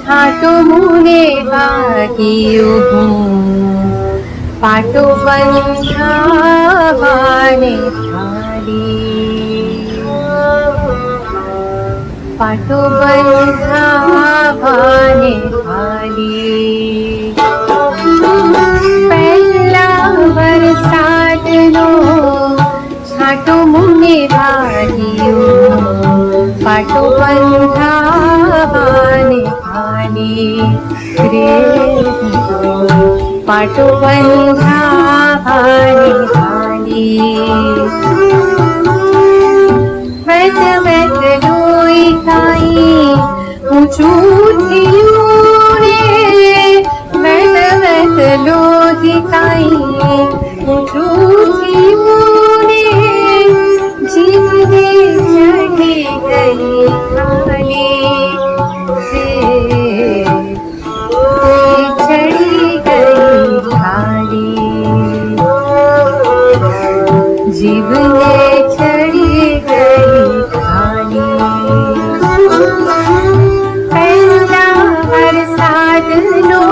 छाटो मुने भागियो पाटो बंधावाने थाली पाटो बंधावाने थाली पहला बरसातनो छाटो मुने भागियो पाटो बंधावाने थाली रे पाटो बंधावाने थाली वैत वैत लोई खाई ऊंचू थियूं रे वैत वैत लोई खाई ऊंचू थियूं रे जीवने चढ़ी गई खाली चढ़ी गई खाली जीवने चढ़ी गई खाली पहला बरसात नो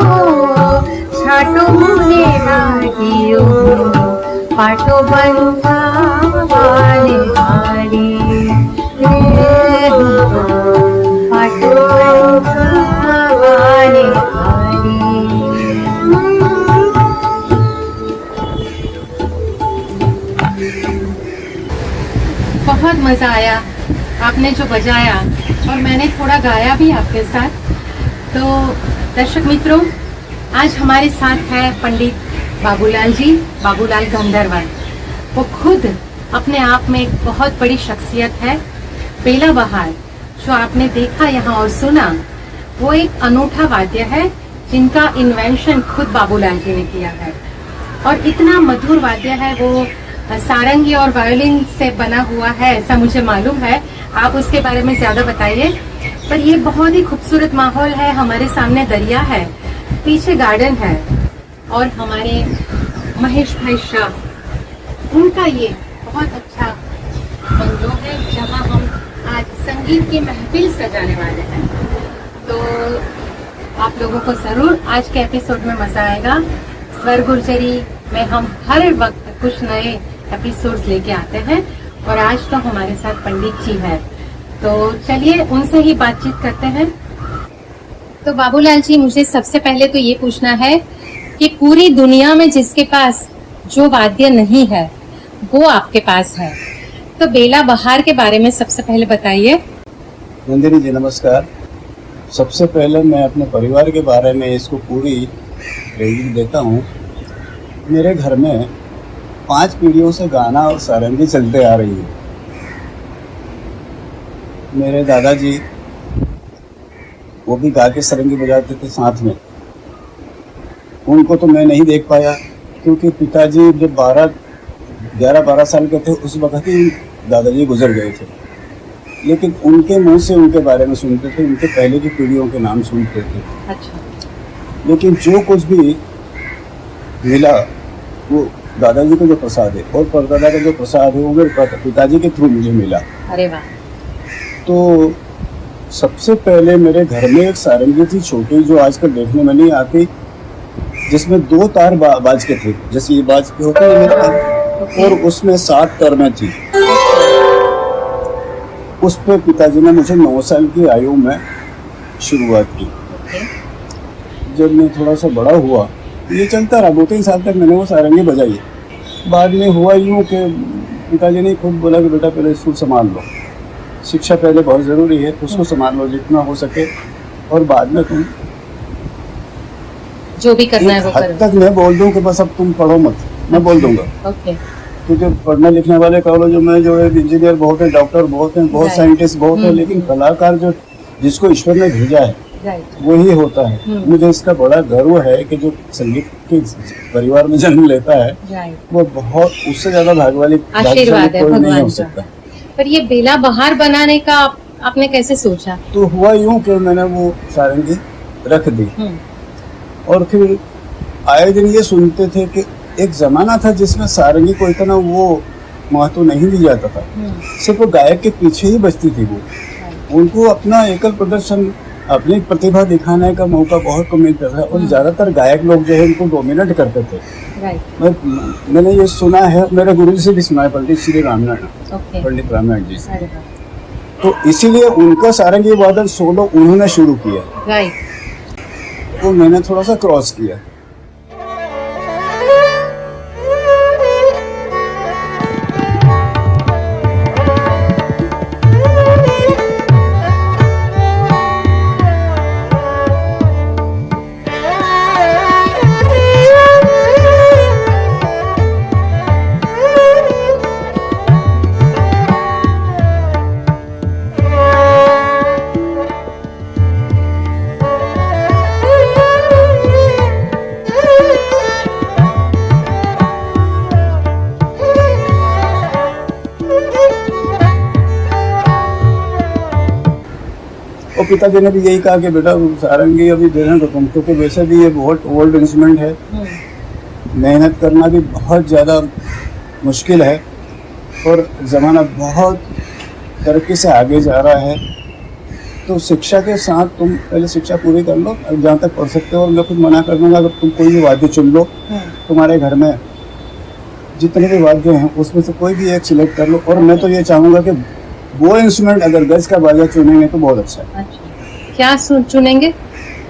छाटो मुने भागियो पाटो बंधावाने थाली पाटो बंधावाने थाली। बहुत मजा आया आपने जो बजाया और मैंने थोड़ा गाया भी आपके साथ। तो दर्शक मित्रों, आज हमारे साथ है पंडित बाबूलाल जी, बाबूलाल गंधर्वन। वो खुद अपने आप में एक बहुत बड़ी शख्सियत है। बेला बहार जो आपने देखा यहाँ और सुना, वो एक अनूठा वाद्य है जिनका इन्वेंशन खुद बाबूलाल जी ने किया है और इतना मधुर वाद्य है। वो सारंगी और वायोलिन से बना हुआ है, ऐसा मुझे मालूम है। आप उसके बारे में ज्यादा बताइए। पर ये बहुत ही खूबसूरत माहौल है। हमारे सामने दरिया है, पीछे गार्डन है और हमारे महेश भाई शाह, उनका ये बहुत अच्छा बंगलो है जहाँ हम आज संगीत की महफिल सजाने वाले हैं। तो आप लोगों को जरूर आज के एपिसोड में मजा आएगा। स्वर गुर्जरी में हम हर वक्त कुछ नए एपिसोड्स लेके आते हैं और आज तो हमारे साथ पंडित जी है। तो चलिए उनसे ही बातचीत करते हैं। तो बाबूलाल जी, मुझे सबसे पहले तो ये पूछना है कि पूरी दुनिया में जिसके पास जो वाद्य नहीं है वो आपके पास है, तो बेला बहार के बारे में सबसे पहले बताइए। नंदिनी जी नमस्कार। सबसे पहले मैं अपने परिवार के बारे में इसको पूरी क्रेडिट देता हूँ। मेरे घर में 5 पीढ़ियों से गाना और सारंगी चलते आ रही है। मेरे दादाजी वो भी गा के सारंगी बजाते थे साथ में। उनको तो मैं नहीं देख पाया क्योंकि पिताजी जब 11-12 साल के थे उस वक्त ही दादाजी गुजर गए थे। लेकिन उनके मुंह से उनके बारे में सुनते थे, उनके पहले की पीढ़ियों के नाम सुनते थे। अच्छा। लेकिन जो कुछ भी मिला वो दादाजी का जो प्रसाद है और परदादा का जो प्रसाद है वो मेरे पिताजी के थ्रू मुझे मिला। अरे वाह। तो सबसे पहले मेरे घर में एक सारंगी थी छोटी, जो आजकल देखने में नहीं आती, जिसमें 2 तार बाज के थे, जैसे ये बाज के होते हैं मेरे पास, और उसमें 7 तार में थी। उस पे पिताजी ने मुझे 9 साल की आयु में शुरुआत की। जब मैं थोड़ा सा बड़ा हुआ ये चलता रहा, 2-3 साल तक मैंने वो सारंगी बजाई। बाद में हुआ यूँ कि पिताजी ने खुद बोला कि बेटा पहले स्कूल संभाल लो, शिक्षा पहले बहुत ज़रूरी है, उसको संभाल लो जितना हो सके, और बाद में तुम जो भी करना है वो करो। हद तक मैं बोल दूं कि बस अब तुम पढ़ो मत, मैं बोल दूंगा। ओके। क्योंकि पढ़ने लिखने वाले कॉलेजों में जो है इंजीनियर बहुत है, डॉक्टर बहुत हैं, बहुत साइंटिस्ट बहुत है, लेकिन कलाकार जो जिसको ईश्वर ने भेजा है वही होता है। मुझे इसका बड़ा गर्व है कि जो संगीत के परिवार में जन्म लेता है वो बहुत, उससे ज्यादा भाग्यशाली कोई नहीं हो सकता। पर ये बेला बहार बनाने का आपने कैसे सोचा? तो हुआ यूं कि मैंने वो सारंगी रख दी और फिर आए दिन ये सुनते थे कि एक जमाना था जिसमें सारंगी को इतना वो महत्व नहीं दिया जाता था, सिर्फ वो गायक के पीछे ही बजती थी। वो उनको अपना एकल प्रदर्शन अपनी प्रतिभा दिखाने का मौका बहुत कम मिलता था और ज़्यादातर गायक लोग जो है उनको डोमिनेट करते थे। राइट। मैंने ये सुना है, मेरे गुरु जी से भी सुना है, पंडित श्री रामनारायण, ओके। पंडित रामनारायण जी से। अरे वाह। तो इसीलिए उनका सारंगी वादन सोलो उन्होंने शुरू किया, राइट। तो मैंने थोड़ा सा क्रॉस किया। और पिताजी ने भी यही कहा कि बेटा सारंगी अभी देना तो तुम, क्योंकि वैसे भी ये बहुत ओल्ड इंस्ट्रूमेंट है, मेहनत करना भी बहुत ज़्यादा मुश्किल है और ज़माना बहुत तरक्की से आगे जा रहा है। तो शिक्षा के साथ तुम पहले शिक्षा पूरी कर लो, जहाँ तक पढ़ सकते हो, और मैं कुछ मना कर दूँगा अगर तुम कोई भी वाद्य चुन लो, तुम्हारे घर में जितने भी वाद्य हैं उसमें से कोई भी एक सिलेक्ट कर लो। और मैं तो ये चाहूँगा कि वो इंस्ट्रूमेंट अगर गज का बाजा चुनेंगे तो बहुत अच्छा है। अच्छा, क्या चुनेंगे?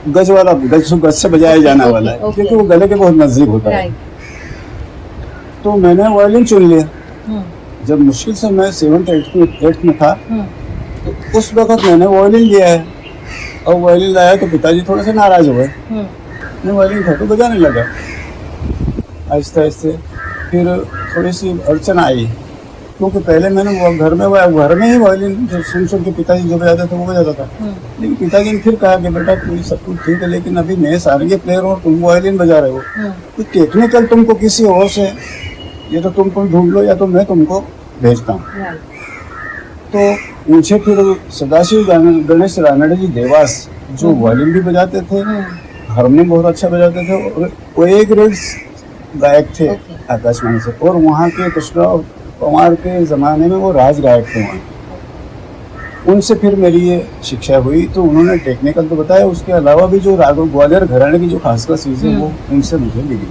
गज वाला, गज से बजाया जाने वाला है, ओके। क्योंकि वो गले के बहुत नजदीक होता है। राइट। तो मैंने वायलिन चुन लिया। जब मुश्किल से मैं 7th 8th में था, तो उस वक्त मैंने वायलिन लिया है। और वायलिन लाया तो पिताजी थोड़े से नाराज हो गए। मैं वायलिन था तो बजाने लगा आहिस्ते आहिस्ते। फिर थोड़ी सी अड़चन आई, क्योंकि पहले मैंने वो घर में ही वायलिन सुन के पिताजी जो बजाते थे वो बजाता था। लेकिन पिताजी ने फिर कहा कि बेटा तू सब कुछ ठीक है, लेकिन अभी मैं सारंगी प्लेयर हूँ, तुम वायलिन बजा रहे हो, तो टेक्निकल तुमको किसी और से, ये तो तुम ढूंढ लो या तो मैं तुमको भेजता हूँ। तो मुझे फिर सदाशिव गणेश रानड़े जी देवास, जो वायलिन भी बजाते थे, हारमोनियम बहुत अच्छा बजाते थे, और वो एक गायक थे आकाशवाणी से, और वहाँ के कृष्णा कुमार के ज़माने में वो राज गायक थे वहाँ। उनसे फिर मेरी ये शिक्षा हुई, तो उन्होंने टेक्निकल तो बताया, उसके अलावा भी जो रागों ग्वालियर घराने की जो खास खास चीज़ें वो उनसे मुझे मिली।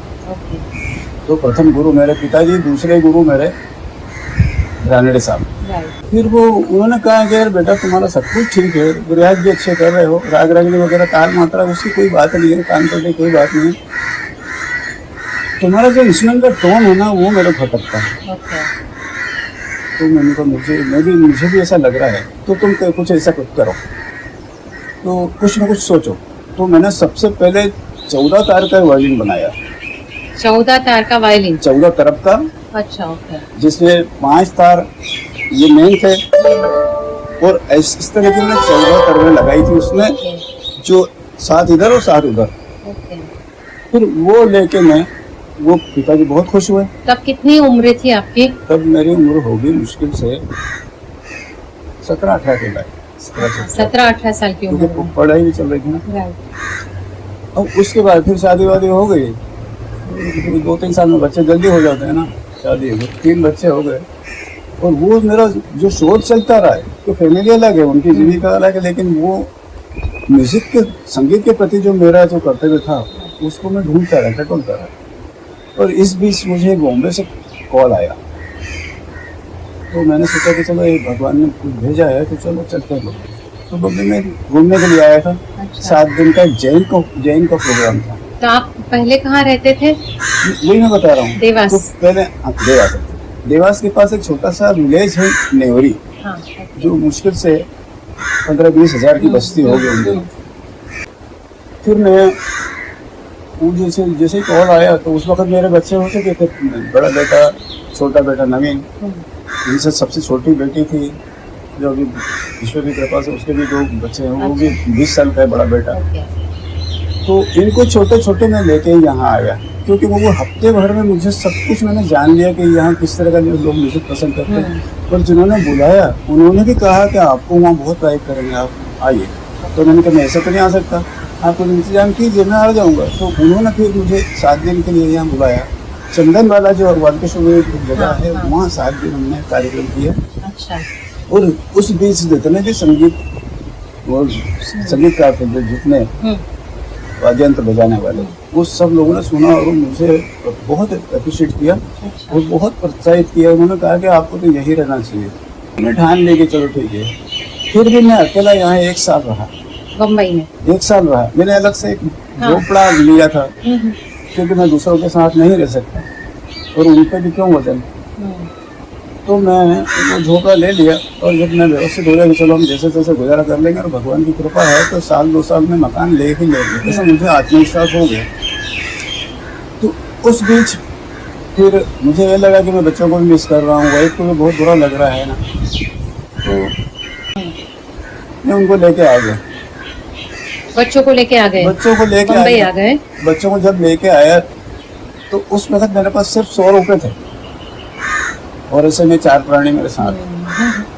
तो प्रथम गुरु मेरे पिताजी, दूसरे गुरु मेरे रानड़े साहब। फिर वो उन्होंने कहा कि यार बेटा तुम्हारा सब कुछ ठीक है, रियाज भी अच्छे कर रहे हो, राग रागनी वगैरह ताल मात्रा उसकी कोई बात नहीं है, कान पड़ने कोई बात नहीं है, तुम्हारा जो इंस्ट्रूमेंट का टोन है ना वो मेरे खटकता है। तो मैंने कहा मुझे भी ऐसा लग रहा है, तो तुम कुछ ऐसा कुछ करो, तो कुछ ना कुछ सोचो। तो मैंने सबसे पहले 14 तार का वायलिन बनाया। 14 तार का वायलिन? 14 तरफ का। अच्छा, ओके। जिसमें 5 तार ये मेन थे, और इस तरह की मैंने 14 तारें लगाई थी उसमें, जो 7 इधर और 7 उधर। फिर वो लेके वो पिताजी बहुत खुश हुए। तब कितनी उम्र थी आपकी? तब मेरी उम्र होगी मुश्किल से 17-18 के बाद। 17-18 साल की उम्र में पढ़ाई भी चल रही थी ना। अब उसके बाद फिर शादी वादी हो गई, 2-3 साल में बच्चे जल्दी हो जाते हैं ना, शादी हो गई, 3 बच्चे हो गए, और वो मेरा जो शोध चलता रहा है, तो फैमिली अलग है, उनकी जीविका अलग है, लेकिन वो म्यूजिक के, संगीत के प्रति जो मेरा जो कर्तव्य था उसको मैं ढूंढता रहा, टटोलता रहा। और इस बीच मुझे बॉम्बे से कॉल आया, तो मैंने सोचा कि चलो ये भगवान ने कुछ भेजा है तो चलो चलते हैं। तो बॉम्बे में घूमने के लिए आया था। अच्छा। 7 दिन का जैन का प्रोग्राम था। तो आप पहले कहाँ रहते थे? वही मैं बता रहा हूँ। देवास। तो पहले देवास के पास एक छोटा सा विलेज है नेवरी, हाँ, जो मुश्किल से 15-20 हज़ार की बस्ती हो गई। फिर मैं जैसे ही कॉल आया तो उस वक्त मेरे बच्चे हो चुके थे, बड़ा बेटा, छोटा बेटा नवीन, इनसे सबसे छोटी बेटी थी जो अभी ईश्वर की कृपा से उसके भी 2 बच्चे हैं, वो भी 20 साल का है बड़ा बेटा। तो इनको छोटे छोटे मैं लेके यहाँ आया, क्योंकि वो हफ्ते भर में मुझे सब कुछ मैंने जान लिया कि यहाँ किस तरह का लोग म्यूजिक पसंद करते हैं। और जिन्होंने बुलाया उन्होंने भी कहा कि आपको वहाँ बहुत लाइक करेंगे, आप आइए। तो मैंने कहा मैं ऐसे तो नहीं आ सकता, आप कुछ इंतजाम कीजिए, मैं आ जाऊँगा। तो उन्होंने फिर मुझे 7 दिन के लिए यहाँ बुलाया। चंदन वाला जो वालकेश्वर में जगह है, वहाँ 7 दिन हमने कार्यक्रम किया। अच्छा। और उस बीच जितने भी संगीत वो संगीतकार थे जो जितने वाद्य यंत्र बजाने वाले, वो सब लोगों ने सुना और मुझे बहुत अप्रिशिएट किया और बहुत प्रोत्साहित किया। उन्होंने कहा कि आपको तो यही रहना चाहिए। मैं ठान लेके चलो ठीक है। फिर भी मैं अकेला यहाँ 1 साल रहा, बम्बई में 1 साल रहा। मैंने अलग से एक झोपड़ा लिया था क्योंकि मैं दूसरों के साथ नहीं रह सकता और उन पर भी क्यों वजन। तो मैं वो झोपड़ा ले लिया और जब मैं व्यवस्थित हो गया कि चलो हम जैसे तैसे गुजारा कर लेंगे और भगवान की कृपा है तो 1-2 साल में मकान ले ही लेंगे, ऐसा मुझे आत्मविश्वास हो गया। तो उस बीच फिर मुझे ये लगा कि मैं बच्चों को भी मिस कर रहा हूँ, वाइफ को भी बहुत बुरा लग रहा है ना, तो मैं उनको लेके आ गया। बच्चों को लेके आ गए, बच्चों को लेके बम्बई आ गए। बच्चों को जब लेके आया तो उस वक्त मेरे पास सिर्फ 100 रुपये थे और ऐसे में 4 प्राणी मेरे साथ।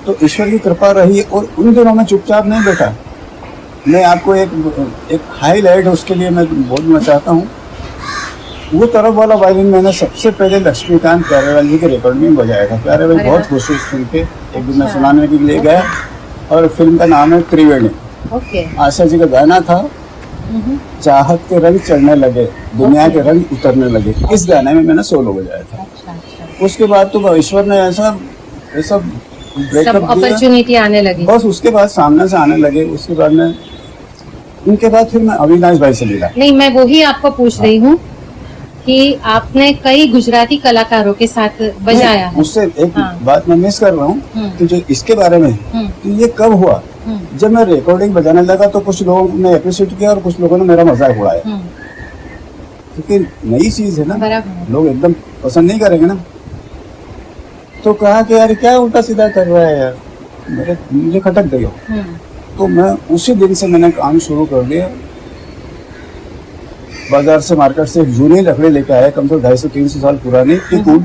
तो ईश्वर की कृपा रही और उन दिनों में चुपचाप नहीं बैठा। मैं आपको एक हाईलाइट उसके लिए मैं बोलना चाहता हूँ। वो तरफ वाला वायलिन मैंने सबसे पहले लक्ष्मीकांत प्यारेलाल जी के रिकॉर्ड में बजाया था। प्यारेलाल बहुत खुश हुई सुन के, एक दिन मैं सुनाने के लिए गया और फिल्म का नाम है त्रिवेणी। आशा जी का गाना था, चाहत के रंग चढ़ने लगे, दुनिया के रंग उतरने लगे। इस गाने में मैंने सोलो बजाया था। उसके बाद तो ईश्वर ने ऐसा ब्रेकअप दिया, अपॉर्चुनिटी आने लगी, बस उसके बाद सामने से आने लगे। उसके बाद में उनके बाद फिर मैं अविनाश भाई से मिला। नहीं, मैं वही आपको पूछ रही हूँ कि आपने कई गुजराती कलाकारों के साथ बजाया है। उससे एक बात मैं मिस कर रहा हूँ कि जो इसके बारे में कि ये कब हुआ, जब मैं रिकॉर्डिंग बजाने लगा तो कुछ लोगों ने अप्रिशिएट किया और कुछ लोगों ने मेरा मजाक उड़ाया, क्योंकि नई चीज है ना, लोग एकदम पसंद नहीं करेंगे ना। तो कहा कि यार क्या उल्टा सीधा कर रहा है यार, मुझे खटक गई हो। तो मैं उसी दिन से मैंने काम शुरू कर दिया। बाजार से, मार्केट से एक जूनी लकड़ी लेके आया, कम से कम 250-300 साल पुरानी एक वुड,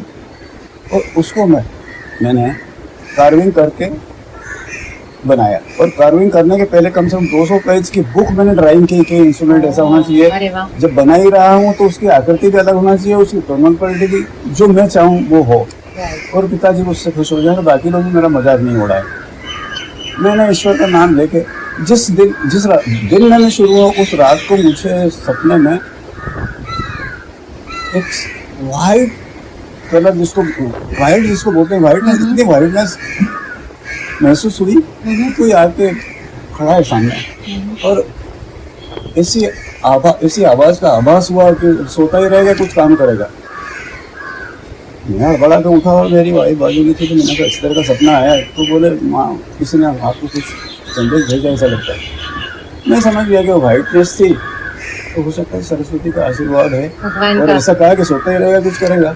और उसको मैंने कार्विंग करके बनाया। और कार्विंग करने के पहले कम से कम 200 पेज की बुक मैंने ड्राइंग की कि इंस्ट्रूमेंट ऐसा होना चाहिए, जब बना ही रहा हूँ तो उसकी आकृति भी अलग होना चाहिए, उसकी टोनल क्वालिटी भी जो मैं चाहूँ वो हो, और पिताजी उससे खुश हो जाए। बाकी लोग भी मेरा मजाक नहीं उड़ाए। मैंने ईश्वर का नाम लेके जिस दिन मैंने शुरू हुआ, उस रात को मुझे सपने में एक वाइट कलर जिसको बोलते हैं वाइटनेस, इतनी वाइटनेस महसूस हुई। कोई आके खड़ा है सामने और ऐसी आवाज का आभास हुआ कि सोता ही रहेगा, कुछ काम करेगा। मैं बड़ा तो उठा और मेरी वाइफ बाजू में थी, तो मैंने कहा इस तरह का सपना आया है। तो बोले माँ किसी ने आपको कुछ संदेश भेजा, ऐसा लगता है। मैं समझ गया कि वो वाइटनेस थी, तो हो सकता है सरस्वती का आशीर्वाद है, और ऐसा कहा कि सोता ही रहेगा, कुछ करेगा।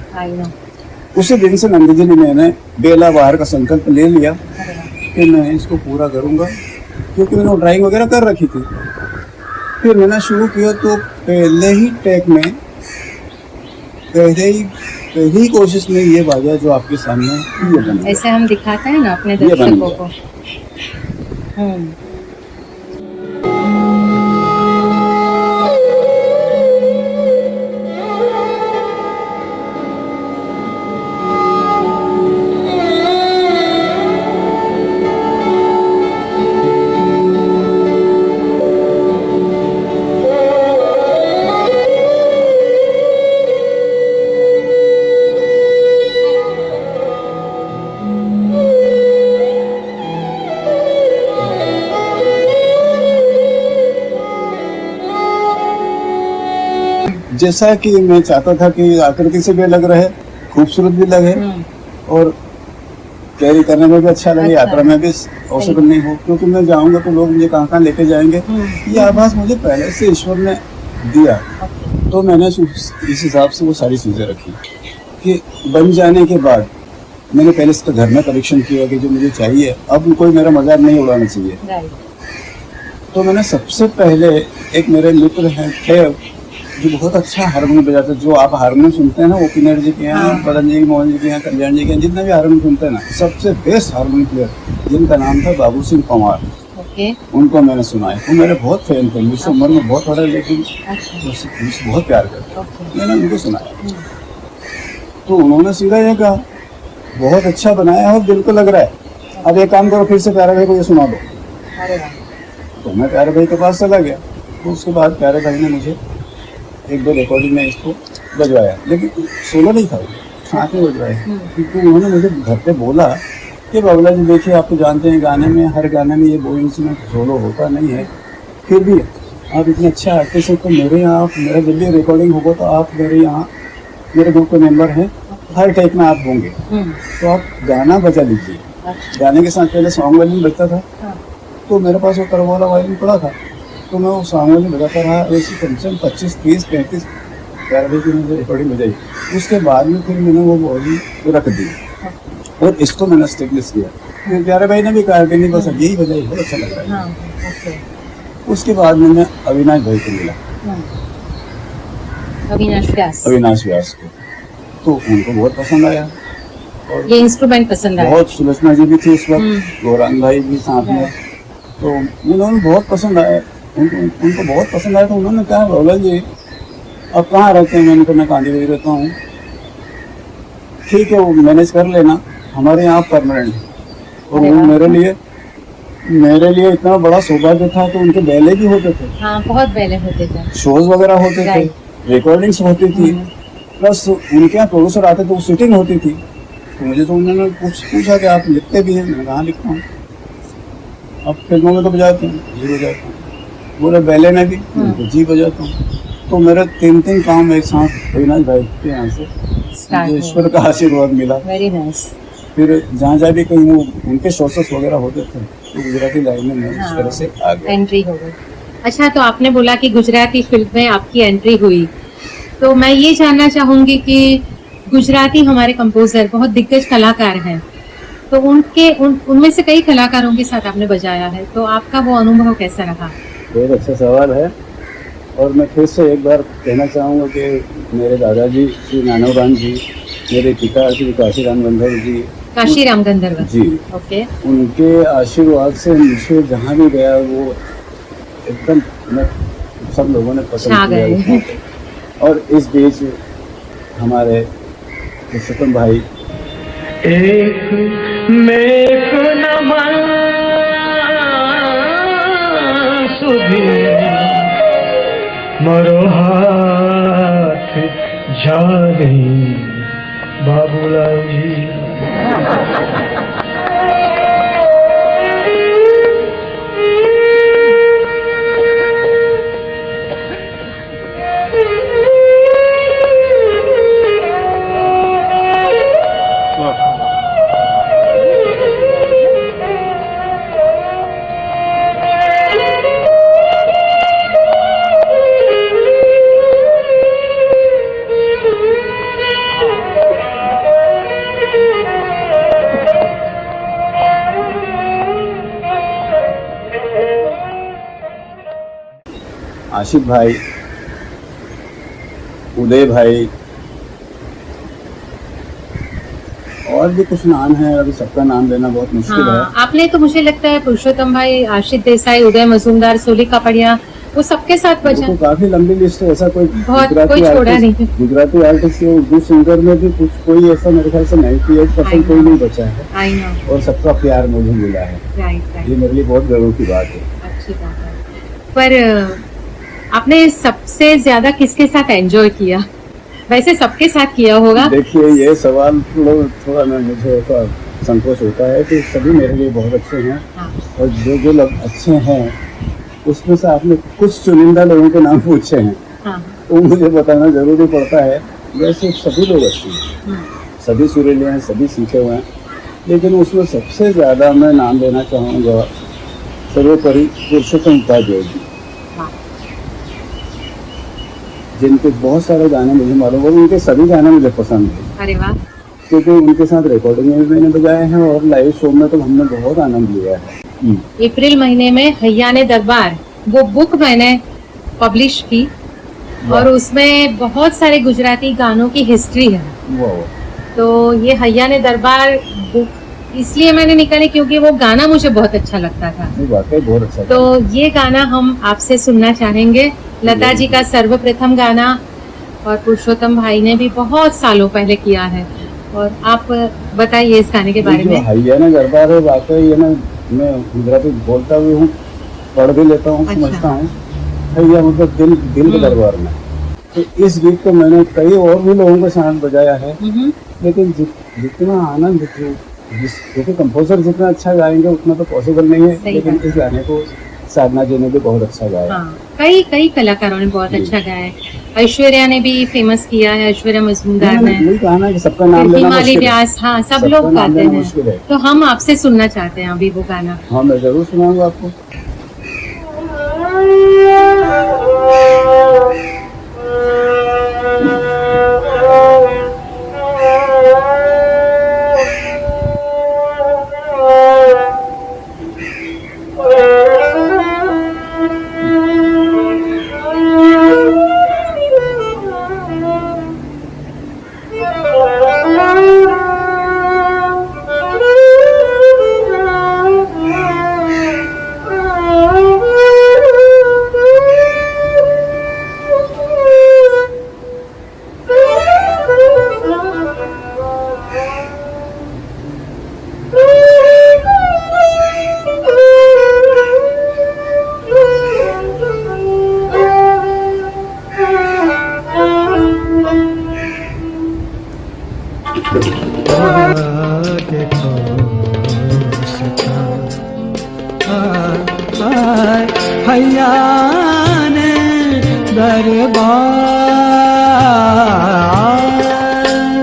उसी दिन से नंदी जी ने मैंने बेला बाहर का संकल्प ले लिया कि मैं इसको पूरा करूँगा, क्योंकि मैंने ड्राइंग वगैरह कर रखी थी। फिर मैंने शुरू किया तो पहले ही टेक में, पहली ही कोशिश में ये बाजा जो आपके सामने ये बना। ऐसे हम दिखाते हैं ना अपने दर्शकों को। जैसा कि मैं चाहता था कि आकृति से भी अलग रहे, खूबसूरत भी लगे और कैरी करने में भी अच्छा लगे, यात्रा में भी असुविधा नहीं हो, क्योंकि मैं जाऊंगा तो लोग मुझे कहाँ लेके जाएंगे। ये आभास मुझे पहले से ईश्वर ने दिया, तो मैंने इस हिसाब से वो सारी चीज़ें रखी कि बन जाने के बाद मैंने पहले इसका घर में परीक्षण किया कि जो मुझे चाहिए, अब कोई मेरा मजाक नहीं उड़ाना चाहिए। तो मैंने सबसे पहले एक मेरे मित्र थे जो बहुत अच्छा हारमोनियम बजाते, जो आप हारमोनियम सुनते हैं ना, वो किन्नर जी के हैं, पदन जी, मोहन जी के हैं, कल्याण जी के हैं, जितने भी हारमोनियम सुनते हैं ना, सबसे बेस्ट हारमोनियम प्लेयर जिनका नाम था बाबू सिंह पंवार, उनको मैंने सुनाया। वो मेरे बहुत फैन थे, मुझसे उम्र में बहुत बड़ा, लेकिन मुझसे बहुत प्यार करते। मैंने उनको सुनाया तो उन्होंने सीधा ये कहा बहुत अच्छा बनाया और दिल को लग रहा है, अब एक काम करो, फिर से प्यारा भाई को ये सुना दो। तो मैं प्यारे भाई के पास चला गया। तो उसके बाद प्यारे भाई ने मुझे एक दो रिकॉर्डिंग में इसको बजवाया, लेकिन सोलो नहीं था वो, साथ में बजवाया। क्योंकि उन्होंने मुझे घर पे बोला कि बाबूला जी देखिए, आप तो जानते हैं गाने में, हर गाने में ये बो इंस्ट्रूमेंट सोलो होता नहीं है, फिर भी आप इतने अच्छे आर्टिस्ट हैं, तो मेरे यहाँ मेरा जब भी रिकॉर्डिंग होगा तो आप मेरे यहाँ, मेरे ग्रुप के मेंबर हैं, हर टेक में आप होंगे, तो आप गाना बजा लीजिए। गाने के साथ पहले सॉन्ग वायलिन बजता था, तो मेरे पास वो करवाला वायलिन पड़ा था, तो मैं वो सॉन्ग वायलिन बजाता रहा। ऐसी कम से कम 25, 30, 35 प्यारे भाई की मुझे रिकॉर्डिंग बजाई। उसके बाद में फिर मैंने वो बॉडी रख दी और इसको मैंने स्टेबलिश किया। फिर प्यारे भाई ने भी कहा कि नहीं बस यही बजाई, बहुत अच्छा लग रहा है। उसके बाद मैंने अविनाश भाई को मिला, अविनाश व्यास को, तो उनको बहुत पसंद आया। और ये इंस्ट्रूमेंट पसंद आया। बहुत सुलोचना जी भी थी उस वक्त, गौरांग भाई भी साथ में, तो उन्होंने बहुत पसंद आया, उनको बहुत पसंद आया। तो उन्होंने कहा बाबूला जी आप कहाँ रहते हैं? मैंने कहा मैं कांदी भाई रहता हूँ। ठीक है, वो मैनेज कर लेना, हमारे यहाँ परमानेंट। और वो मेरे लिए इतना बड़ा सौभाग्य था कि उनके बैले भी होते थे। हाँ, बहुत बैले होते थे, शोज वगैरह होते थे, रिकॉर्डिंग्स होती थी, प्लस उनके यहाँ प्रोड्यूसर आते थे, वो शूटिंग होती थी। तो मुझे तो उन्होंने पूछा कि आप लिखते भी हैं? मैं कहाँ लिखता हूँ, अब फिल्मों में तो बजाते हैं, जी बजाता हूँ। बोले बैले में भी? तो जी बजाता हूँ। तो मेरा 3 काम एक साथ अविनाश भाई के यहाँ से मुझे ईश्वर का आशीर्वाद मिला। Very nice. फिर जहाँ भी कहीं वो उनके सोर्सेस वगैरह होते थे, तो गुजराती लाइन में इस तरह से आ गया, एंट्री हो गई। अच्छा, तो आपने बोला कि गुजराती फिल्म में आपकी एंट्री हुई, तो मैं ये जानना चाहूंगी कि गुजराती हमारे कंपोजर बहुत दिग्गज कलाकार हैं, तो उनमें से कई कलाकारों के साथ आपने बजाया है, तो आपका वो अनुभव कैसा रहा? बहुत अच्छा सवाल है। और मैं फिर से एक बार कहना चाहूँगा कि मेरे दादाजी श्री नानोराम जी, मेरे पिता श्री काशीराम गंधर्व जी, काशीराम गंधर्व जी, ओके, उनके आशीर्वाद से मुझे जहाँ भी गया वो एकदम सब लोगों ने पसंद किया। और इस बीच हमारे पुरुषोत्तम भाई, एक मेघ नमन सुधी मरो हाथ जाने बाबूलाल जी। आशिक भाई, उदय भाई, और भी कुछ नाम है, अभी सबका नाम लेना बहुत मुश्किल है। आपने तो मुझे लगता है पुरुषोत्तम भाई, आशित देसाई, उदय मजूमदार, सोली कापड़िया, वो सबके साथ बजा। तो काफी लंबी लिस्ट है, ऐसा कोई कोई छोड़ा नहीं। गुजराती आर्टिस्ट या उर्दू सिंगर में भी कुछ कोई ऐसा मेरे ख्याल से 98% कोई नहीं बचा है। I know. और सबका प्यार मुझे मिला है। राइट। ये मेरे लिए बहुत गर्व की बात है। अच्छी बात है। पर आपने सबसे ज्यादा किसके साथ एंजॉय किया? वैसे सबके साथ किया होगा। देखिए, ये सवाल थोड़ा मुझे संकोच होता है कि सभी मेरे लिए बहुत अच्छे हैं। हाँ। और जो लोग अच्छे हैं उसमें से आपने कुछ चुनिंदा लोगों के नाम पूछे हैं। हाँ। तो मुझे बताना जरूरी पड़ता है। वैसे सभी लोग अच्छे हैं, सभी सुरीले हैं, सभी सीखे हुए हैं, लेकिन उसमें सबसे ज़्यादा मैं नाम लेना चाहूँगा सर्वोपरि पुरुषोत्तम उपाध्याय जी, जिनके बहुत सारे गाने मुझे मालूम है, उनके सभी गाने मुझे पसंद है। अरे वाह। क्योंकि उनके साथ रिकॉर्डिंग में भी मैंने बजाए हैं और लाइव शो में तो हमने बहुत आनंद लिया है। अप्रैल महीने में हय्याने दरबार, वो बुक मैंने पब्लिश की और उसमें बहुत सारे गुजराती गानों की हिस्ट्री है। तो ये हय्याने दरबार बुक इसलिए मैंने निकाली क्योंकि वो गाना मुझे बहुत अच्छा लगता था। वाकई बहुत अच्छा। तो ये गाना हम आपसे सुनना चाहेंगे, लता जी का सर्वप्रथम गाना, और पुरुषोत्तम भाई ने भी बहुत सालों पहले किया है। और आप बताइए इस गाने के बारे में। हय्याने दरबार है, वाकई ये ना, मैं गुजराती बोलता भी हूँ पढ़ भी लेता हूँ, अच्छा। समझता हूँ। भैया मतलब दिल के दरबार में। तो इस गीत को मैंने कई और भी लोगों के साथ बजाया है, लेकिन जितना आनंद क्योंकि कंपोजर जितना अच्छा गाएंगे उतना तो पॉसिबल नहीं है, सही लेकिन बात। इस गाने को साधना जी ने भी बहुत अच्छा गाया। हाँ, कई कलाकारों ने बहुत अच्छा गाया है। ऐश्वर्या ने भी फेमस किया है, ऐश्वर्या मजूमदार ने, यही कहा ना कि सबका नाम लेना हिमालय मुश्किल है। व्यास, हाँ सब सबका लोग नाम गाते लेना हैं। मुश्किल है। तो हम आपसे सुनना चाहते हैं अभी वो गाना। हाँ, मैं जरूर सुनाऊंगा आपको।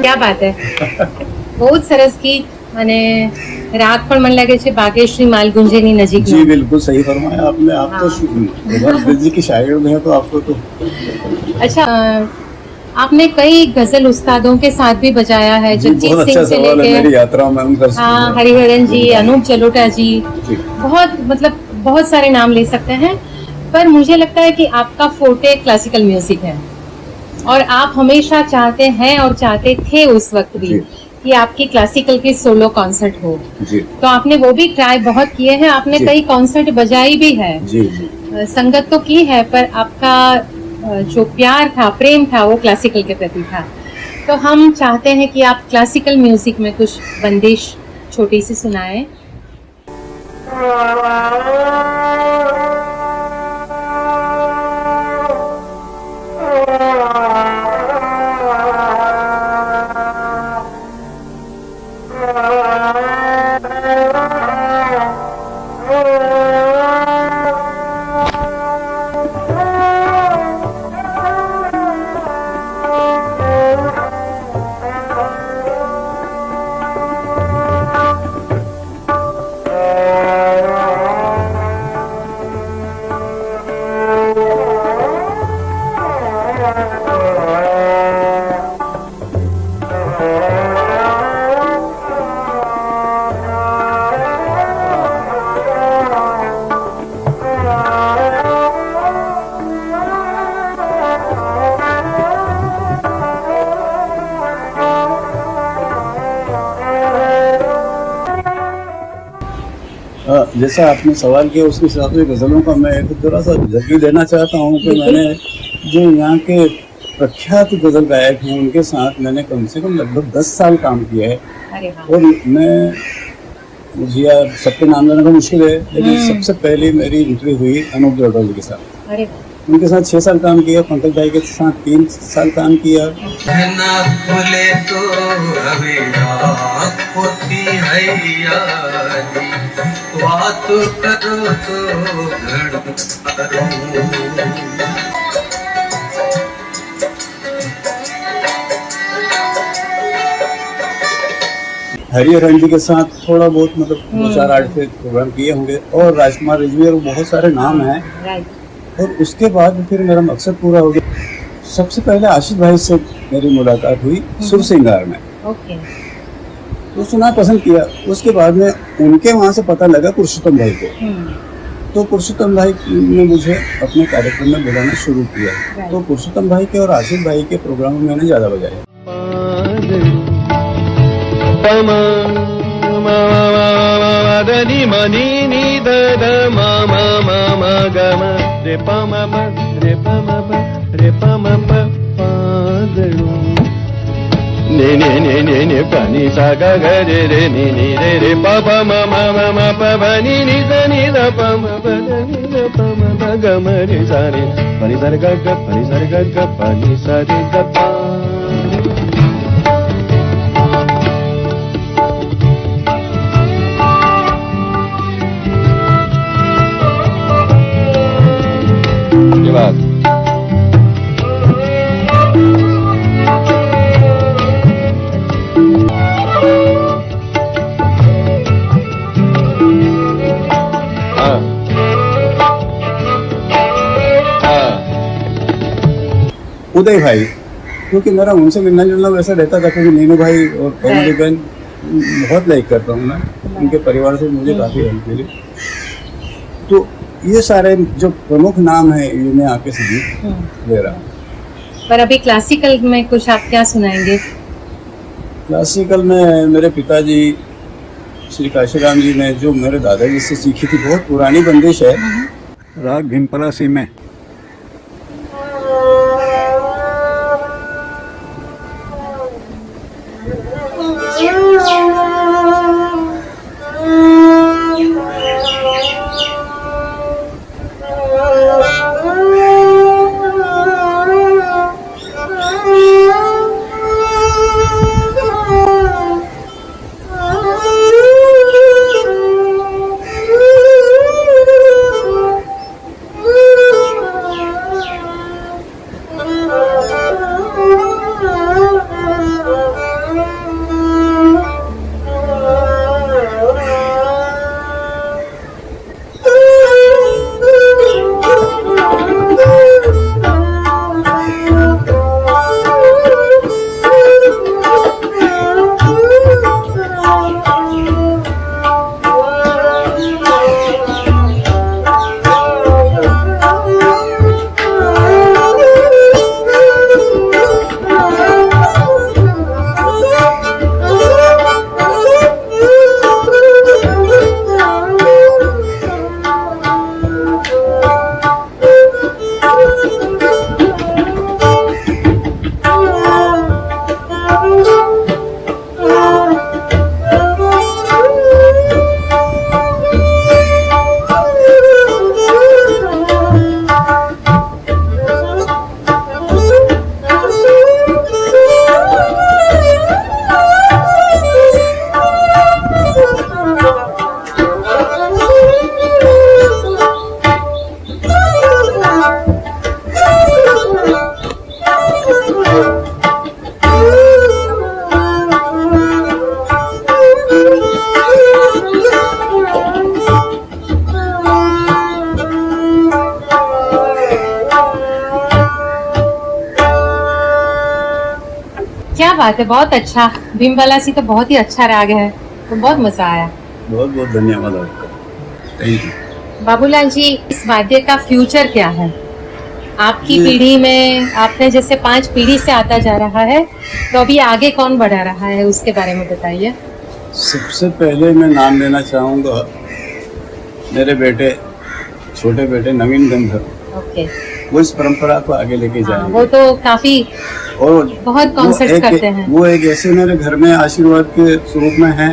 क्या बात है, बहुत સરસ ગીત અને રાગ પણ મને લાગે છે બાગેશ્રી માલ ગુંજેની जी નજીકમાં। बिल्कुल सही फरमाया आपने। आप तो भगत जी की शायर में है, तो आपको तो अच्छा, आपने कई गजल उस्तादों के साथ भी बजाया है, जी जगजीत बहुत सिंह अच्छा से सवाल है। लेके मेरी यात्रा में उनका हाँ हरिहरन जी, अनूप जलोटा जी, जी। बहुत मतलब बहुत सारे नाम ले सकते हैं। पर मुझे लगता है कि आपका फोर्टे क्लासिकल म्यूजिक है, और आप हमेशा चाहते हैं और चाहते थे उस वक्त भी जी। कि आपकी क्लासिकल की सोलो कॉन्सर्ट हो। जी तो आपने वो भी ट्राई बहुत किए हैं, आपने जी। कई कॉन्सर्ट बजाई भी है, जी जी संगत तो की है, पर आपका जो प्यार था, प्रेम था, वो क्लासिकल के प्रति था। तो हम चाहते हैं कि आप क्लासिकल म्यूजिक में कुछ बंदिश छोटी सी सुनाएं। जैसा आपने सवाल किया उसके हिसाब से गज़लों का मैं एक थोड़ा सा झलकी देना चाहता हूँ कि मैंने जो यहाँ के प्रख्यात गज़ल गायक हैं उनके साथ मैंने कम से कम लगभग 10 साल काम किया है। अरे वाह, और मैं मुझे यार सबके नाम लेना का मुश्किल है, लेकिन सबसे पहले मेरी एंट्री हुई अनूप जलोटा जी के साथ। अरे वाह, उनके साथ 6 साल काम किया, पंकज भाई के साथ 3 साल काम किया। ना भूले तो अभी रात होती है यारी, बात करो तो घड़ हरिहरन जी के साथ थोड़ा बहुत मतलब 2-4-8 के प्रोग्राम किए होंगे, और राजकुमार रिजवी और बहुत सारे नाम हैं। राइट, और उसके बाद फिर मेरा मकसद पूरा हो गया। सबसे पहले आशीष भाई से मेरी मुलाकात हुई सुर सिंगार में, ओके, तो सुना पसंद किया। उसके बाद में उनके वहाँ से पता लगा पुरुषोत्तम भाई को, तो पुरुषोत्तम भाई ने मुझे अपने कार्यक्रम में बुलाना शुरू किया। तो पुरुषोत्तम भाई के और आशीष भाई के प्रोग्राम में मैंने ज़्यादा बजाया। ni ni ni ni ni pa ni sa ga ga re re ni ni re re pa pa ma ma ma ma pa pa ni ni sa ni da pa ma pa da ni da pa ma pa ga ma ni sa ni pa ni sa re ga ga pa ni sa re ga ga pa ni sa re ga pa. ये बात उदय भाई, क्योंकि मेरा उनसे मिलना जुलना वैसा रहता था, क्योंकि नीनू भाई और कमली बहन बहुत लाइक करता हूँ मैं, उनके परिवार से मुझे काफ़ी हेल्प मिली। तो ये सारे जो प्रमुख नाम है ये मैं आके संगीत ले रहा हूँ। पर अभी क्लासिकल में कुछ आप क्या सुनाएंगे? क्लासिकल में मेरे पिताजी श्री काशीराम जी ने जो मेरे दादाजी से सीखी थी, बहुत पुरानी बंदिश है, राग भीमपला सी में। क्या बात है, बहुत अच्छा। भीमपला सी तो बहुत ही अच्छा राग है, तो बहुत मजा आया। बहुत बहुत धन्यवाद आपका, थैंक यू। बाबूलाल जी, इस वाद्य का फ्यूचर क्या है? आपकी पीढ़ी में, आपने जैसे 5 पीढ़ी से आता जा रहा है, तो अभी आगे कौन बढ़ा रहा है, उसके बारे में बताइए। सबसे पहले मैं नाम लेना चाहूँगा मेरे बेटे, छोटे बेटे नवीन गंधर। ओके, वो इस परंपरा को आगे लेके जाएंगे। वो तो काफी और बहुत कॉन्सर्ट्स करते हैं। वो एक ऐसे मेरे घर में आशीर्वाद के स्वरूप में है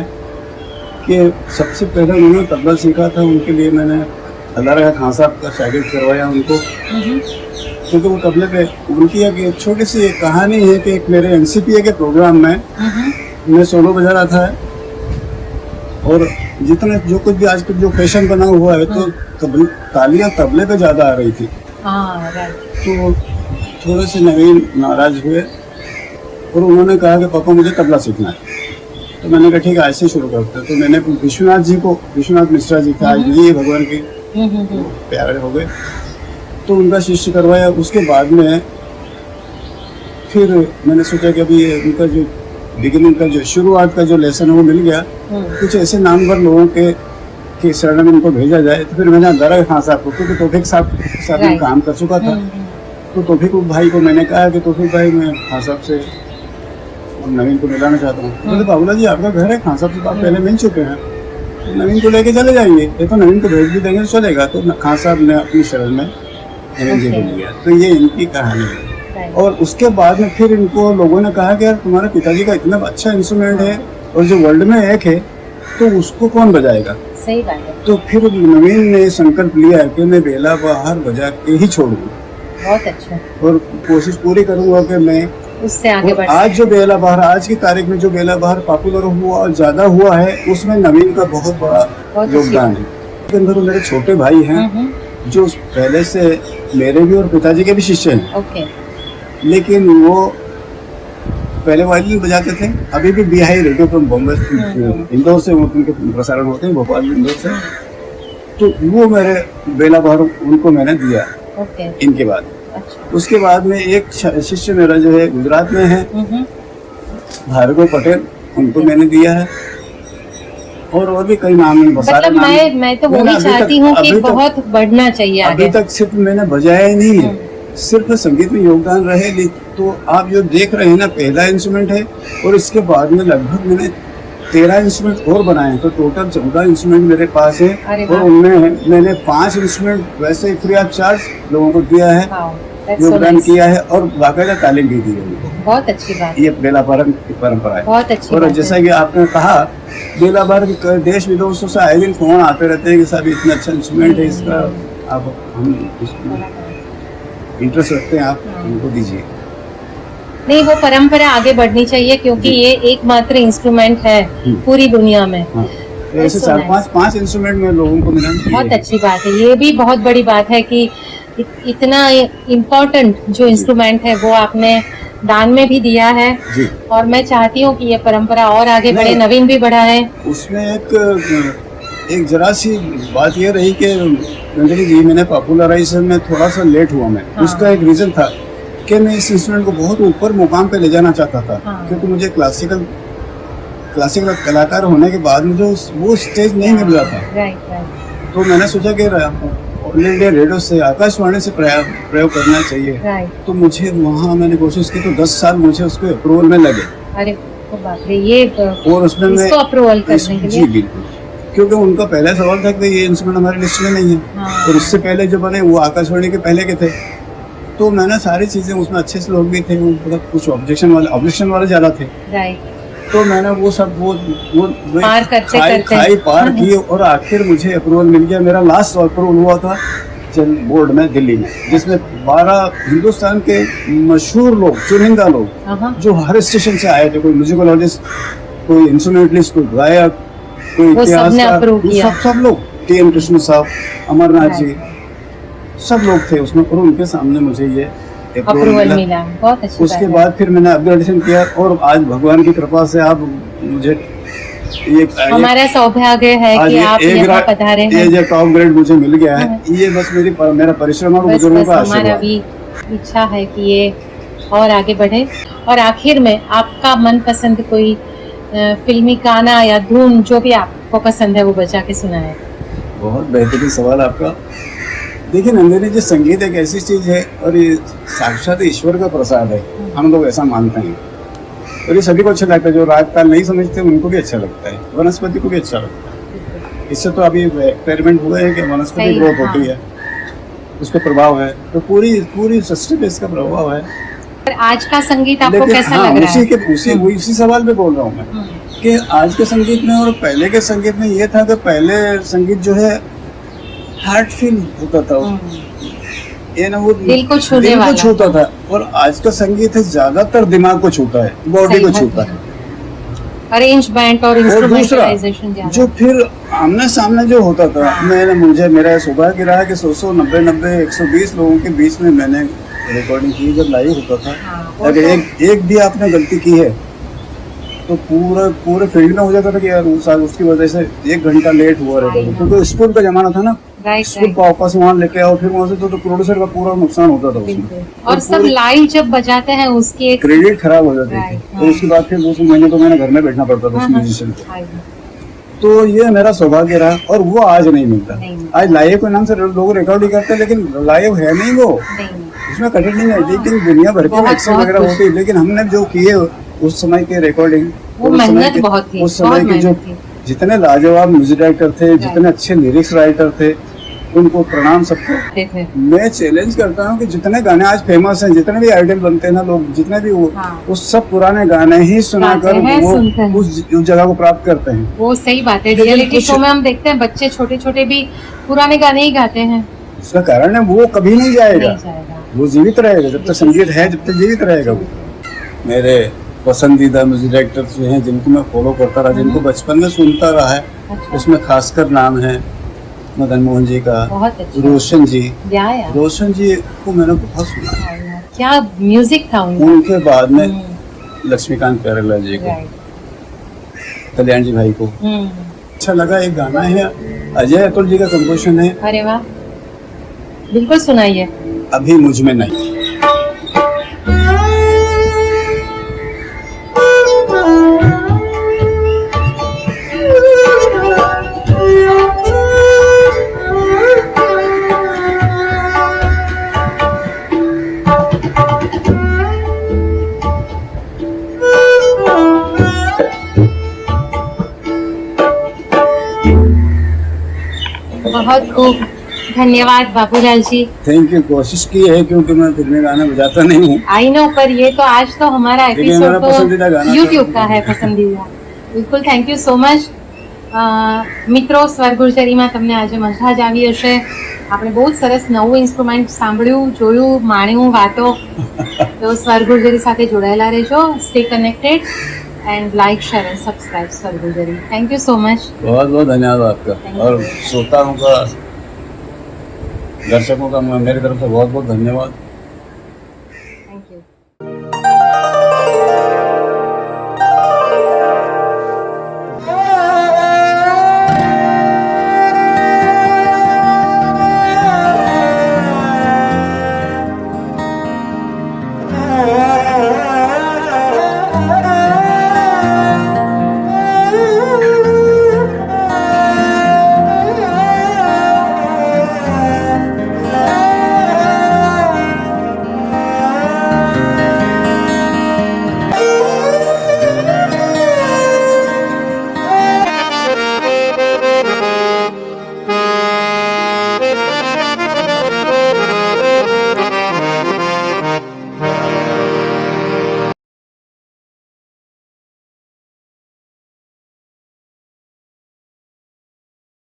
कि सबसे पहले उन्होंने तबला सीखा था, उनके लिए मैंने हजारा खान साहब का शागिर्द करवाया उनको, क्योंकि वो तबले पे उनकी एक छोटी सी एक कहानी है कि एक मेरे एनसीपीए के प्रोग्राम में मैं सोलो बजा रहा था, और जितने जो कुछ भी आजकल जो फैशन बना हुआ है, तो तालियां तबले पे ज्यादा आ रही थी। तो थोड़े से नवीन नाराज हुए और उन्होंने कहा कि पापा मुझे तबला सीखना है। तो मैंने कहा ठीक है, ऐसे शुरू करते। तो मैंने विश्वनाथ मिश्रा जी का, ये भगवान के प्यारे हो गए, तो उनका शिष्य करवाया। उसके बाद में फिर मैंने सोचा कि अभी उनका जो बिगिनिंग का जो शुरुआत का जो लेसन है वो मिल गया, कुछ ऐसे नामवर लोगों के शरण में उनको भेजा जाए। तो फिर मैंने अंदारा खान साहब को, क्योंकि तौफीक साहब के साथ में काम कर चुका था, तो तौफीक भाई को मैंने कहा कि तौफीक भाई मैं खान साहब से नवीन को मिलाना चाहता हूँ। बोले बाबूलाल जी आपका घर है, खान साहब से तो आप पहले मिल चुके हैं, तो नवीन को लेके चले जाइए, ये तो नवीन को भेज भी देंगे तो चलेगा। तो खान साहब ने अपनी शरण में नवीन जी को लिया। तो ये इनकी कहानी है। Right. और उसके बाद में फिर इनको लोगों ने कहा कि यार तुम्हारे पिताजी का इतना अच्छा इंस्ट्रूमेंट है और जो वर्ल्ड में एक है तो उसको कौन बजाएगा। सही बात है, तो फिर नवीन ने संकल्प लिया कि मैं बेला बहार बजा के ही छोड़ूंगा बहुत अच्छा, और कोशिश पूरी करूंगा कि मैं उससे आगे बढ़ आज जो बेला बहार आज की तारीख में जो बेला बहार पॉपुलर हुआ और ज्यादा हुआ है उसमें नवीन का बहुत बड़ा बहुत योगदान है। उसके अंदर मेरे छोटे भाई हैं जो पहले से मेरे भी और पिताजी के भी शिष्य हैं, ओके, लेकिन वो पहले वायलिन बजाते थे। अभी भी बिहाई रेडियो फ्रॉम बॉम्बे इंदौर से उनके प्रसारण होते हैं, भोपाल इंदौर से। तो वो मेरे बेला बहार उनको मैंने दिया ओके, इनके बाद। अच्छा, उसके बाद में एक शिष्य मेरा जो है गुजरात में है, भार्गव पटेल, उनको मैंने दिया है। और भी कई नाम है, मतलब मैं तो वही चाहती हूँ कि बहुत बढ़ना चाहिए आगे। अभी तक सिर्फ मैंने बजाया ही नहीं है, सिर्फ संगीत में योगदान रहे। तो आप जो देख रहे हैं ना, पहला इंस्ट्रूमेंट है और इसके बाद में लगभग मैंने 13 इंस्ट्रूमेंट और बनाए हैं, तो टोटल 14 इंस्ट्रूमेंट मेरे पास है। और उनमें मैंने 5 इंस्ट्रूमेंट वैसे फ्री ऑफ चार्ज लोगों को दिया है, योगदान किया है और बाकायदा तालीम भी दी है उनको। बहुत अच्छी बात, ये बेला बहार की परंपरा है, बहुत अच्छी और बात जैसा है। कि आपने कहा बेला बहार देश विदेशों से आए दिन फोन आते रहते हैं कि साहब इतना अच्छा इंस्ट्रूमेंट है, इसका आप हम इंटरेस्ट रखते हैं, आप उनको दीजिए। नहीं, वो परंपरा आगे बढ़नी चाहिए क्योंकि ये एकमात्र इंस्ट्रूमेंट है पूरी दुनिया में। हाँ, तो ऐसे 4-5 इंस्ट्रूमेंट में लोगों को मिला। बहुत अच्छी बात है, ये भी बहुत बड़ी बात है कि इतना इम्पोर्टेंट जो इंस्ट्रूमेंट है वो आपने दान में भी दिया है जी। और मैं चाहती हूँ कि ये परंपरा और आगे बढ़े, नवीन भी बढ़ा है। उसमें एक जरा सी बात ये रही कि रंजनी जी, मैंने पॉपुलराइजेशन में थोड़ा सा लेट हुआ मैं। हाँ। उसका एक रीजन था कि मैं इस इंस्ट्रूमेंट को बहुत ऊपर मुकाम पे ले जाना चाहता था। हाँ। क्योंकि मुझे क्लासिकल कलाकार होने के बाद मुझे वो स्टेज नहीं मिल रहा था। राइट, तो मैंने सोचा कि ऑल इंडिया रेडियो से, आकाशवाणी से प्रयोग करना चाहिए। राइट। तो मुझे वहाँ मैंने कोशिश की, तो 10 साल मुझे उसको अप्रूवल में लगे। अरे बाप रे, ये और उसमें मैं इसको अप्रूवल करने के जी लिए, बिल्कुल, क्योंकि उनका पहला सवाल था कि ये इंस्ट्रूमेंट हमारी लिस्ट में नहीं है। हाँ। और उससे पहले जो बने वो आकाशवाणी के पहले के थे। तो मैंने सारी चीजें, उसमें अच्छे से लोग भी थे, मतलब कुछ ऑब्जेक्शन वाले ज्यादा थे। राइट, तो मैंने वो सब वो पार करते खाई पार किए और आखिर मुझे अप्रूवल मिल गया। मेरा लास्ट अप्रूवल हुआ था बोर्ड में दिल्ली में, जिसमें 12 हिंदुस्तान के मशहूर लोग, चुनिंदा लोग जो हर स्टेशन से आए थे, कोई म्यूजिकोलॉजिस्ट, कोई इंस्ट्रूमेंटलिस्ट, कोई गायक, कोई इतिहासकार, सब लोग, टी.एन. कृष्ण साहब, अमरनाथ जी, सब लोग थे उसमें। और उनके सामने मुझे ये अप्रूवल मिला। बहुत अच्छी उसके बात बाद फिर मैंने अपग्रेडेशन किया और आज भगवान की कृपा से आप मुझे ये हमारा सौभाग्य है कि आप यहाँ पधारे हैं। ये जो टॉप ग्रेड मुझे मिल गया है, ये बस मेरा परिश्रम और बुजुर्गों का आशीर्वाद। हमारा भी इच्छा है कि ये और आगे बढ़े। और आखिर में आपका मनपसंद कोई फिल्मी गाना या धुन जो भी आपको पसंद है वो बजा के सुनाए। बहुत बेहतरीन सवाल आपका। देखिए नंदिनी जी, संगीत एक ऐसी चीज है और ये साक्षात ईश्वर का प्रसाद है, हम लोग ऐसा मानते हैं। और ये सभी को अच्छा लगता है, जो राग ताल नहीं समझते उनको भी अच्छा लगता है, वनस्पति को भी अच्छा लगता है। इससे तो अभी एक्सपेरिमेंट हुए हैं कि वनस्पति ग्रोथ होती है, उस पर प्रभाव है, तो पूरी सृष्टि पे इसका प्रभाव है। आज का संगीत आपको कैसा लग रहा है? उसी सवाल पे बोल रहा हूँ मैं कि आज के संगीत में और पहले के संगीत में ये था कि पहले संगीत जो है हार्ट फील होता था, ये ना वो दिल को छूता था। और आज का संगीत है ज्यादातर दिमाग को छूता है, बॉडी को छूता है। अरेंजमेंट और इंस्ट्रूमेंटलाइजेशन जो फिर आमने सामने जो होता था, मेरा सौभाग्य रहा कि 100 90 120 लोगों के बीच में मैंने रिकॉर्डिंग की। जब लाइव होता था, अगर एक भी आपने गलती की है तो पूरे फील्ड में हो जाता था कि यार उसकी वजह से 1 घंटा लेट हुआ रिकॉर्डिंग, क्योंकि स्कूल का जमाना था ना। स्कूल को वापस वहाँ लेके आओ, फिर वहाँ से तो प्रोड्यूसर का पूरा नुकसान होता था उसमें। और सब लाइव जब बजाते हैं उसकी एक क्रेडिट खराब हो जाती थी। और उसके बाद फिर 2 महीने तो मैंने घर में बैठना पड़ता था उस म्यूजिशियन को। तो ये मेरा सौभाग्य रहा और वो आज नहीं मिलता। आज लाइव के नाम से लोग रिकॉर्डिंग करते हैं, लेकिन लाइव है नहीं वो, उसमें कटिंग एडिटिंग दुनिया भर की मिक्सिंग वगैरह होती है। लेकिन हमने जो किए उस समय के रिकॉर्डिंग, वो मेहनत बहुत थी, उस समय के जो जितने लाजवाब म्यूजिक डायरेक्टर थे, जितने अच्छे लिरिक्स राइटर थे, उनको प्रणाम सबको। थे। मैं चैलेंज करता हूँ कि जितने गाने आज फेमस हैं, जितने भी आइडल बनते हैं ना लोग, जितने भी वो हाँ। उस सब पुराने गाने ही सुनाकर गाते हैं, वो सुनते हैं। उस जगह को प्राप्त करते हैं। वो सही बात है, लेकिन रियलिटी कुछ- शो में हम देखते हैं बच्चे छोटे छोटे भी पुराने गाने ही गाते हैं। उसका कारण है वो कभी नहीं जाएगा, नहीं जाएगा। वो जीवित रहेगा जब तक संगीत है, जब तक जीवित रहेगा वो। मेरे पसंदीदा म्यूजिक डायरेक्टर्स जो हैं, जिनको मैं फॉलो करता रहा, जिनको बचपन में सुनता रहा है, अच्छा। उसमें खासकर नाम है मदन मोहन जी का, बहुत अच्छा। रोशन जी। या रोशन जी को मैंने बहुत सुना है। क्या म्यूजिक था उनका। उनके बाद में हम्म, लक्ष्मीकांत प्यारेलाल जी को, राइट। कल्याण जी भाई को हम्म, अच्छा लगा। एक गाना है अजय अतुल जी का कंपोजिशन है, अरे वाह, बिल्कुल सुनाइए। अभी मुझ में नहीं। बहुत खूब, धन्यवाद बाबूलाल जी। Thank you. कोशिश की है क्योंकि मैं फिल्मी गाना बजाता नहीं हूँ, आई नो, पर ये तो आज तो हमारा लेकिन एपिसोड मेरा पसंदीदा गाना तो था। YouTube का है पसंदीदा। બિલકુલ, થેન્ક યુ સો મચ। મિત્રો, સ્વર ગુર્જરીમાં તમને આજે મજા જ આવી હશે। આપણે બહુ જ સરસ નવું ઇન્સ્ટ્રુમેન્ટ સાંભળ્યું, જોયું, માણ્યું, વાતો। તો સ્વર ગુર્જરી સાથે જોડાયેલા રહેજો। Stay connected and like, share and subscribe Swar Gurjari. Thank you so much. बहुत बहुत धन्यवाद आपका Thank और you. श्रोताओं का, दर्शकों का मेरी तरफ से बहुत बहुत धन्यवाद।